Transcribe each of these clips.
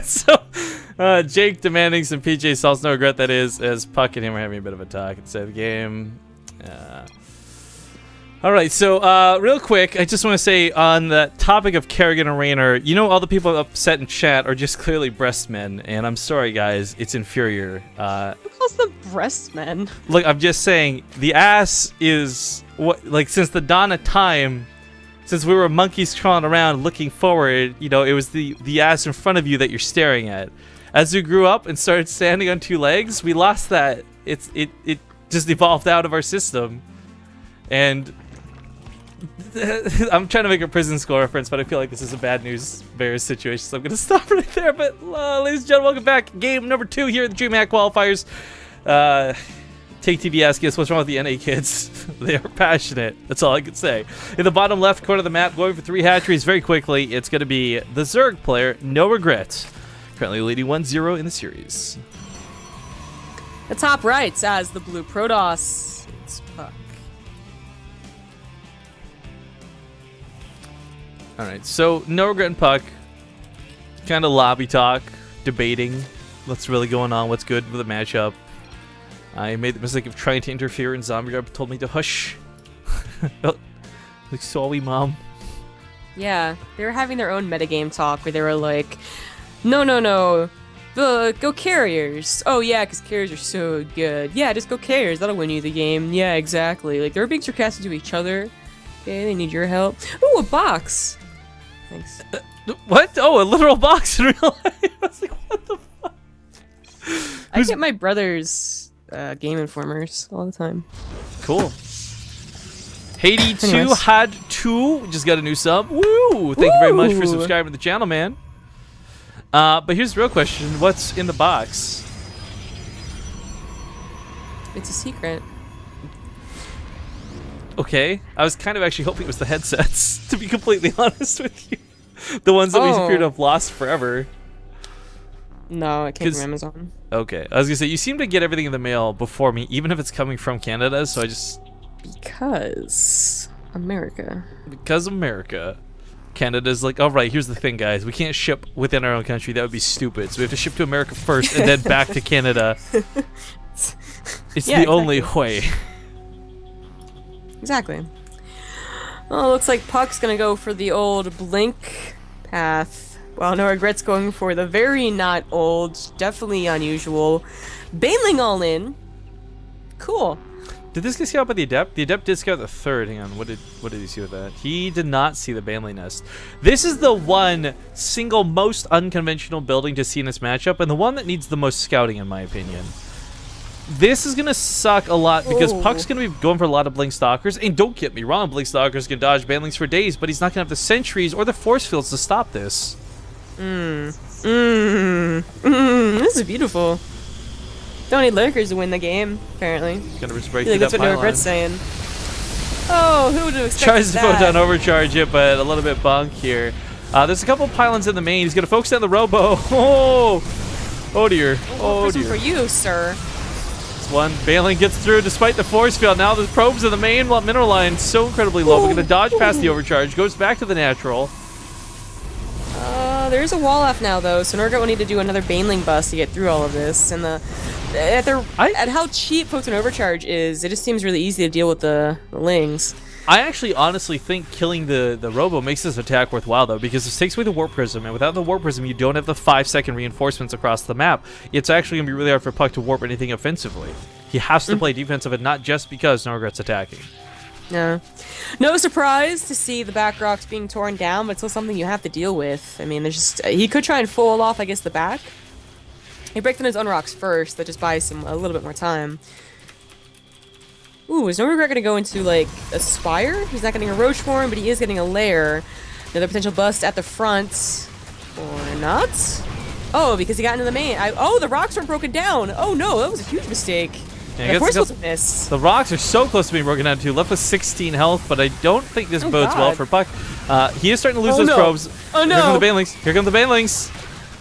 So, Jake demanding some PJ salts, no regret that is, as puCK and him are having a bit of a talk inside the game. Alright, so real quick, I just want to say on the topic of Kerrigan and Raynor, you know all the people upset in chat are just clearly breast men, and I'm sorry guys, it's inferior. Who calls them breast men? Look, I'm just saying, the ass is, what, like, since the dawn of time, since we were monkeys crawling around looking forward, you know, it was the ass in front of you that you're staring at. As we grew up and started standing on two legs, we lost that. It just evolved out of our system. And I'm trying to make a prison school reference, but I feel like this is a bad news bears situation, so I'm gonna stop right there. But ladies and gentlemen, welcome back. Game number 2 here at the DreamHack qualifiers. Take TV asking us what's wrong with the NA kids. They are passionate. That's all I can say. In the bottom left corner of the map, going for 3 hatcheries very quickly, it's going to be the Zerg player, NoRegreT. Currently leading 1-0 in the series. The top right as the blue Protoss. It's puCK. Alright, so NoRegreT and puCK. Kind of lobby talk, debating what's really going on, what's good with the matchup. I made the mistake of trying to interfere and Zombie Guard told me to hush. Like, sorry, Mom. Yeah, they were having their own metagame talk where they were like, no, go carriers. Oh yeah, because carriers are so good. Yeah, just go carriers, that'll win you the game. Yeah, exactly. Like, they were being sarcastic to each other. Okay, they need your help. Ooh, a box. Thanks. What? Oh, a literal box in real life? I was like, what the fuck? I get my brother's Game Informers all the time. Cool. Haiti2 had 2 just got a new sub. Woo! Thank you very much for subscribing to the channel, man. But here's the real question: what's in the box? It's a secret. Okay, I was kind of actually hoping it was the headsets. To be completely honest with you, the ones that we appear to have lost forever. No, it came from Amazon. Okay, I was gonna say, you seem to get everything in the mail before me, even if it's coming from Canada, so I just... Because America. Because America. Canada's like, alright, here's the thing, guys. We can't ship within our own country. That would be stupid. So we have to ship to America first and then back to Canada. It's the only way. Exactly. Well, it looks like puCK's gonna go for the old blink path. Well, NoRegreT's going for the very not old, definitely unusual Baneling all in. Cool. Did this get scout by the Adept? The Adept did scout the 3rd. Hang on, what did he see with that? He did not see the Baneling nest. This is the one single most unconventional building to see in this matchup, and the one that needs the most scouting, in my opinion. This is gonna suck a lot because puCK's gonna be going for a lot of Blink Stalkers, and don't get me wrong, Blink Stalkers can dodge Banelings for days, but he's not gonna have the sentries or the force fields to stop this. This is beautiful. Don't need lurkers to win the game, apparently. Gonna just break that's what NoRegreT's saying. Oh, who would have expected Tries to that? photon overcharge it, but a little bit bonk here. There's a couple pylons in the main. He's gonna focus on the Robo. Oh dear. Oh dear. For you, sir. This one, Baneling gets through despite the force field. Now the probes in the main mineral line so incredibly low. We're gonna dodge past the overcharge. Goes back to the natural. There's a wall off now, though, so NoRegreT will need to do another Baneling bust to get through all of this. And at how cheap Photon Overcharge is, it just seems really easy to deal with the Lings. I actually honestly think killing the Robo makes this attack worthwhile, though, because this takes away the Warp Prism, and without the Warp Prism, you don't have the 5-second reinforcements across the map. It's actually going to be really hard for puCK to warp anything offensively. He has to play defensive, and not just because NoRegreT's attacking. Yeah. No surprise to see the back rocks being torn down, but it's still something you have to deal with. I mean, there's just he could try and fold off, I guess, the back. He breaks in his own rocks first. That just buys him a little bit more time. Ooh, is NoRegreT going to go into, like, a Spire? He's not getting a Roach Form, but he is getting a Lair. Another potential bust at the front. Or not? Oh, because he got into the main. Oh, the rocks weren't broken down. Oh, no, that was a huge mistake. Yeah, the rocks are so close to being broken down too. Left with 16 health, but I don't think this bodes well for puCK. He is starting to lose those probes. Oh no! Here come the Banelings. Here come the Banelings.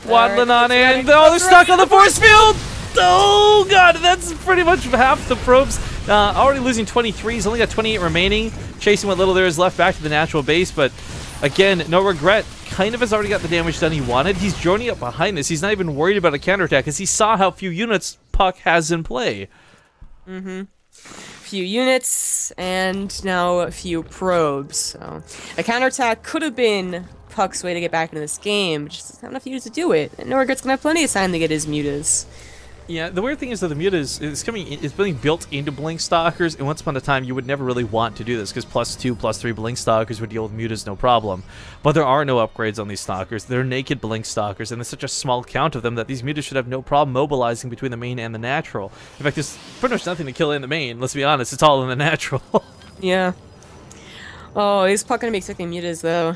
Waddling on in. Oh, they're stuck on the force field. Oh god, that's pretty much half the probes. Already losing 23. He's only got 28 remaining. Chasing what little there is left back to the natural base, but again, NoRegreT kind of has already got the damage done he wanted. He's joining up behind this. He's not even worried about a counterattack because he saw how few units puCK has in play. Few units, and now a few probes. So a counterattack could have been puCK's way to get back into this game, but just doesn't have enough units to do it. And NoRegreT's gonna have plenty of time to get his mutas. Yeah, the weird thing is that the mutas is being built into Blink Stalkers, and once upon a time you would never really want to do this because +2, +3 Blink Stalkers would deal with mutas no problem. But there are no upgrades on these Stalkers. They're naked Blink Stalkers, and there's such a small count of them that these mutas should have no problem mobilizing between the main and the natural. In fact, there's pretty much nothing to kill in the main. Let's be honest, it's all in the natural. Yeah. Oh, is puCK gonna be expecting mutas though?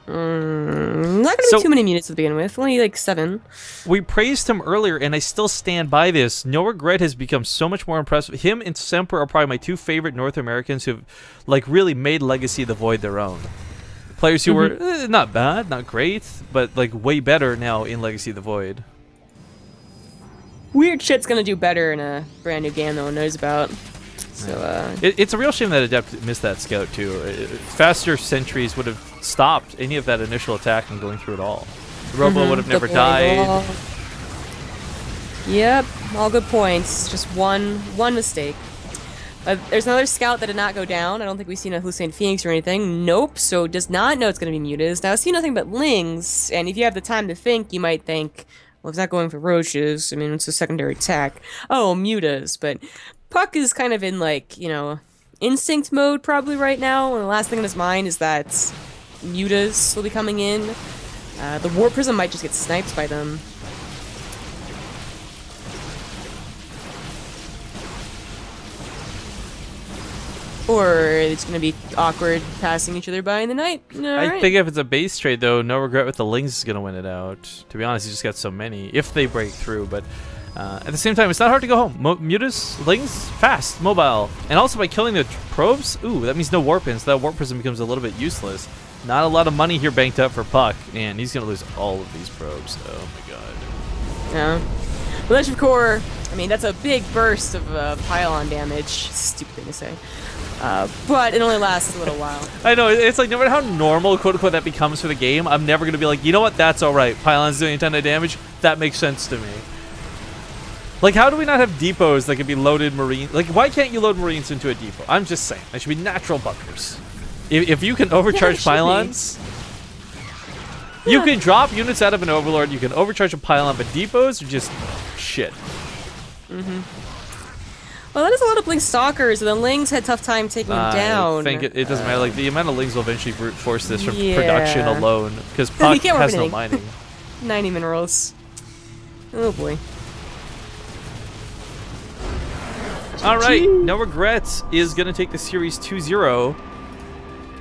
Not gonna be too many mutas to begin with. Only like 7. We praised him earlier, and I still stand by this. NoRegreT has become so much more impressive. Him and Semper are probably my 2 favorite North Americans who've like really made Legacy of the Void their own. Players who were not bad, not great, but like way better now in Legacy of the Void. Weird shit's gonna do better in a brand new game no one knows about. So, it's a real shame that Adept missed that scout too. Faster sentries would have stopped any of that initial attack from going through at all. The Robo would have never died. Yep, all good points. Just one mistake. There's another scout that did not go down. I don't think we've seen a Hussein Phoenix or anything. Nope, so does not know it's going to be mutas. Now, I see nothing but lings, and if you have the time to think, you might think, well, it's not going for roaches. I mean, it's a secondary attack. Oh, mutas, but puCK is kind of in, like, you know, instinct mode probably right now, and the last thing on his mind is that mutas will be coming in. The Warp Prism might just get sniped by them. Or it's going to be awkward passing each other by in the night. I think if it's a base trade, though, NoRegreT with the Lings is going to win it out. To be honest, he's just got so many, if they break through. But at the same time, it's not hard to go home. Mutas, Lings, fast, mobile. And also by killing the probes, ooh, that means no Warp in, so that Warp Prism becomes a little bit useless. Not a lot of money here banked up for puCK, and he's going to lose all of these probes. Oh my god. Yeah. Well, Legend of Core, I mean, that's a big burst of pylon damage. Stupid thing to say. But it only lasts a little while. I know, it's like no matter how normal, quote-unquote, that becomes for the game, I'm never going to be like, you know what, that's alright. Pylon's doing a ton of damage. That makes sense to me. Like, how do we not have depots that can be loaded marine? Like, why can't you load marines into a depot? I'm just saying. That should be natural bunkers. If you can overcharge pylons, you can drop units out of an overlord, you can overcharge a pylon, but depots are just shit. Well, that is a lot of Blink Stalkers, and the Lings had a tough time taking them down. I think it doesn't matter. Like, the amount of Lings will eventually brute force this from production alone, because puCK has no mining. 90 minerals. Oh boy. Alright, NoRegreT is going to take the series 2-0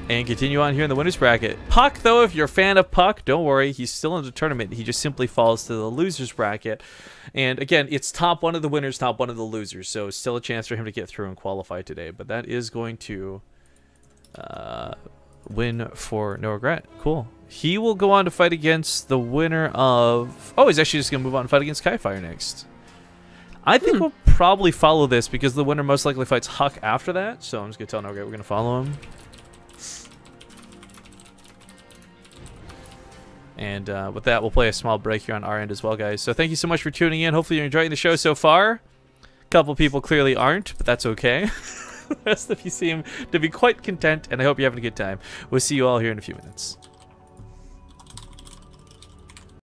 and continue on here in the winners bracket. puCK, though, if you're a fan of puCK, don't worry, he's still in the tournament. He just simply falls to the losers bracket. And again, it's top 1 of the winners, top 1 of the losers, so still a chance for him to get through and qualify today. But that is going to win for NoRegreT. Cool. He will go on to fight against the winner of... Oh, he's actually just going to move on and fight against Skyfire next. I think we'll probably follow this because the winner most likely fights huCK after that. So I'm just going to tell NoRegreT we're going to follow him. And with that, we'll play a small break here on our end as well, guys. So thank you so much for tuning in. Hopefully you're enjoying the show so far. A couple people clearly aren't, but that's okay. The rest of you seem to be quite content, and I hope you're having a good time. We'll see you all here in a few minutes.